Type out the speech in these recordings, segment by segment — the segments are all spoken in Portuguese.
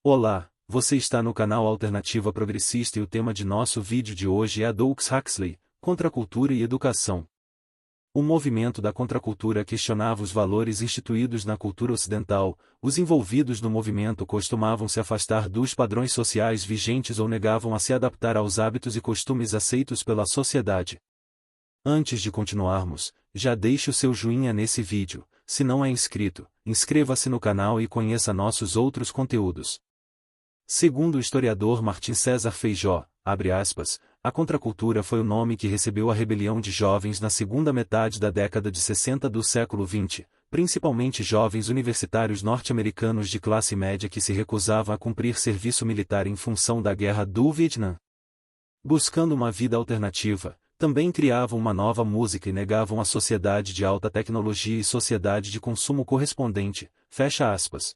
Olá, você está no canal Alternativa Progressista e o tema de nosso vídeo de hoje é Aldous Huxley, Contracultura e Educação. O movimento da contracultura questionava os valores instituídos na cultura ocidental. Os envolvidos no movimento costumavam se afastar dos padrões sociais vigentes ou negavam a se adaptar aos hábitos e costumes aceitos pela sociedade. Antes de continuarmos, já deixe o seu joinha nesse vídeo. Se não é inscrito, inscreva-se no canal e conheça nossos outros conteúdos. Segundo o historiador Martim César Feijó, abre aspas, a contracultura foi o nome que recebeu a rebelião de jovens na segunda metade da década de 60 do século XX, principalmente jovens universitários norte-americanos de classe média que se recusavam a cumprir serviço militar em função da Guerra do Vietnã. Buscando uma vida alternativa, também criavam uma nova música e negavam a sociedade de alta tecnologia e sociedade de consumo correspondente, fecha aspas.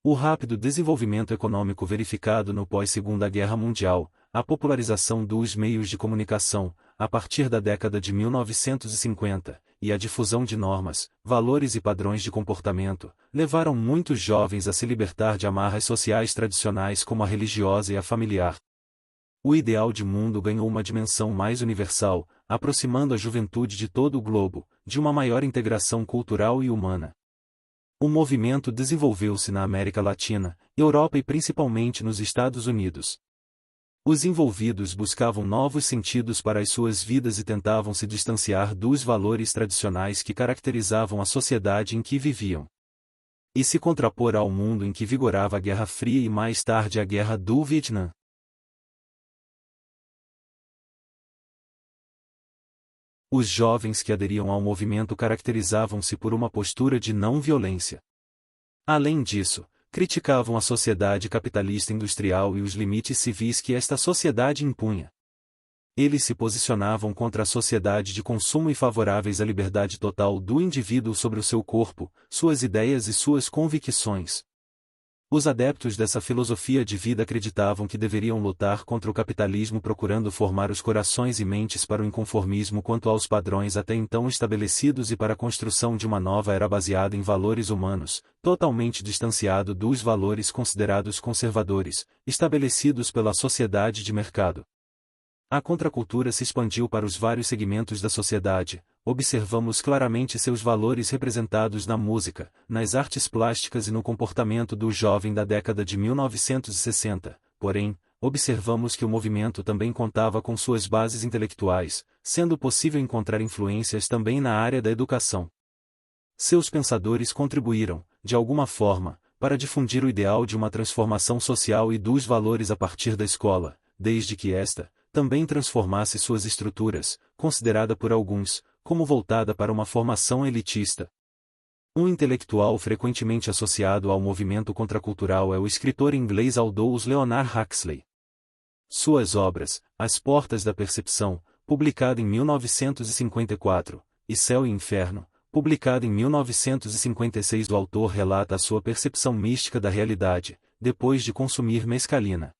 O rápido desenvolvimento econômico verificado no pós-Segunda Guerra Mundial, a popularização dos meios de comunicação, a partir da década de 1950, e a difusão de normas, valores e padrões de comportamento, levaram muitos jovens a se libertar de amarras sociais tradicionais como a religiosa e a familiar. O ideal de mundo ganhou uma dimensão mais universal, aproximando a juventude de todo o globo, de uma maior integração cultural e humana. O movimento desenvolveu-se na América Latina, Europa e principalmente nos Estados Unidos. Os envolvidos buscavam novos sentidos para as suas vidas e tentavam se distanciar dos valores tradicionais que caracterizavam a sociedade em que viviam. E se contrapor ao mundo em que vigorava a Guerra Fria e mais tarde a Guerra do Vietnã. Os jovens que aderiam ao movimento caracterizavam-se por uma postura de não violência. Além disso, criticavam a sociedade capitalista industrial e os limites civis que esta sociedade impunha. Eles se posicionavam contra a sociedade de consumo e favoráveis à liberdade total do indivíduo sobre o seu corpo, suas ideias e suas convicções. Os adeptos dessa filosofia de vida acreditavam que deveriam lutar contra o capitalismo procurando formar os corações e mentes para o inconformismo quanto aos padrões até então estabelecidos e para a construção de uma nova era baseada em valores humanos, totalmente distanciado dos valores considerados conservadores, estabelecidos pela sociedade de mercado. A contracultura se expandiu para os vários segmentos da sociedade. Observamos claramente seus valores representados na música, nas artes plásticas e no comportamento do jovem da década de 1960, porém, observamos que o movimento também contava com suas bases intelectuais, sendo possível encontrar influências também na área da educação. Seus pensadores contribuíram, de alguma forma, para difundir o ideal de uma transformação social e dos valores a partir da escola, desde que esta também transformasse suas estruturas, considerada por alguns como voltada para uma formação elitista. Um intelectual frequentemente associado ao movimento contracultural é o escritor inglês Aldous Leonard Huxley. Suas obras, As Portas da Percepção, publicada em 1954, e Céu e Inferno, publicada em 1956, o autor relata a sua percepção mística da realidade, depois de consumir mescalina.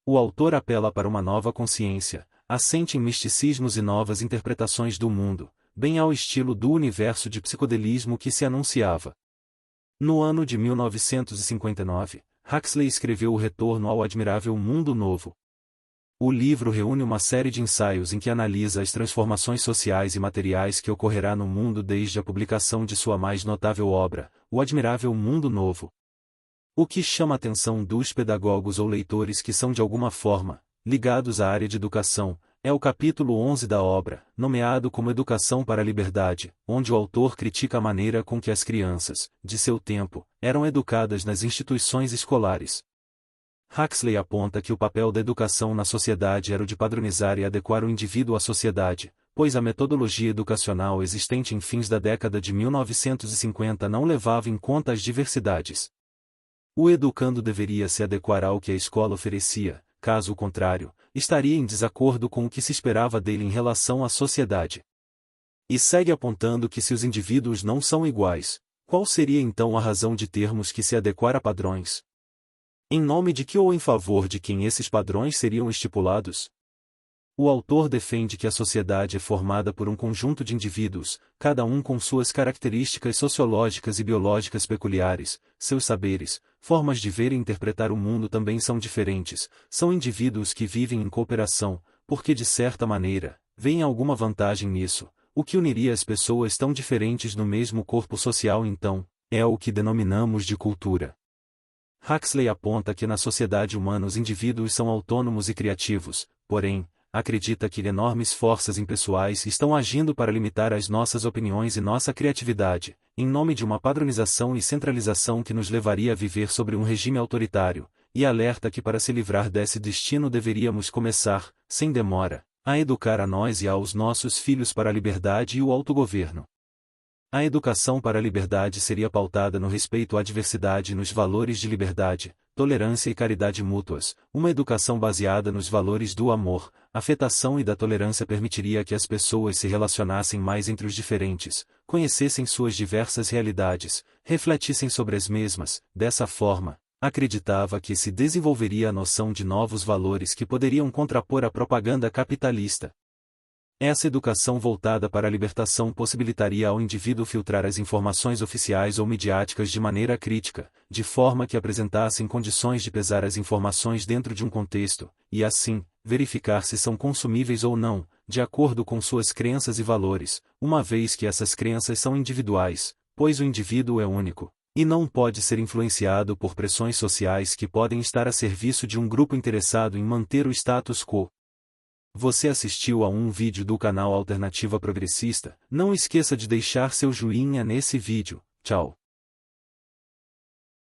O autor apela para uma nova consciência, assente em misticismos e novas interpretações do mundo, bem ao estilo do universo de psicodelismo que se anunciava. No ano de 1959, Huxley escreveu O Retorno ao Admirável Mundo Novo. O livro reúne uma série de ensaios em que analisa as transformações sociais e materiais que ocorrerá no mundo desde a publicação de sua mais notável obra, O Admirável Mundo Novo. O que chama a atenção dos pedagogos ou leitores que são de alguma forma ligados à área de educação, é o capítulo 11 da obra, nomeado como Educação para a Liberdade, onde o autor critica a maneira com que as crianças, de seu tempo, eram educadas nas instituições escolares. Huxley aponta que o papel da educação na sociedade era o de padronizar e adequar o indivíduo à sociedade, pois a metodologia educacional existente em fins da década de 1950 não levava em conta as diversidades. O educando deveria se adequar ao que a escola oferecia, caso contrário, estaria em desacordo com o que se esperava dele em relação à sociedade. E segue apontando que se os indivíduos não são iguais, qual seria então a razão de termos que se adequar a padrões? Em nome de que ou em favor de quem esses padrões seriam estipulados? O autor defende que a sociedade é formada por um conjunto de indivíduos, cada um com suas características sociológicas e biológicas peculiares, seus saberes, formas de ver e interpretar o mundo também são diferentes, são indivíduos que vivem em cooperação, porque de certa maneira, veem alguma vantagem nisso, o que uniria as pessoas tão diferentes no mesmo corpo social então, é o que denominamos de cultura. Huxley aponta que na sociedade humana os indivíduos são autônomos e criativos, porém, acredita que enormes forças impessoais estão agindo para limitar as nossas opiniões e nossa criatividade, em nome de uma padronização e centralização que nos levaria a viver sobre um regime autoritário, e alerta que para se livrar desse destino deveríamos começar, sem demora, a educar a nós e aos nossos filhos para a liberdade e o autogoverno. A educação para a liberdade seria pautada no respeito à diversidade e nos valores de liberdade, tolerância e caridade mútuas. Uma educação baseada nos valores do amor, afetação e da tolerância permitiria que as pessoas se relacionassem mais entre os diferentes, conhecessem suas diversas realidades, refletissem sobre as mesmas. Dessa forma, acreditava que se desenvolveria a noção de novos valores que poderiam contrapor a propaganda capitalista. Essa educação voltada para a libertação possibilitaria ao indivíduo filtrar as informações oficiais ou midiáticas de maneira crítica, de forma que apresentassem condições de pesar as informações dentro de um contexto, e assim, verificar se são consumíveis ou não, de acordo com suas crenças e valores, uma vez que essas crenças são individuais, pois o indivíduo é único, e não pode ser influenciado por pressões sociais que podem estar a serviço de um grupo interessado em manter o status quo. Você assistiu a um vídeo do canal Alternativa Progressista? Não esqueça de deixar seu joinha nesse vídeo. Tchau.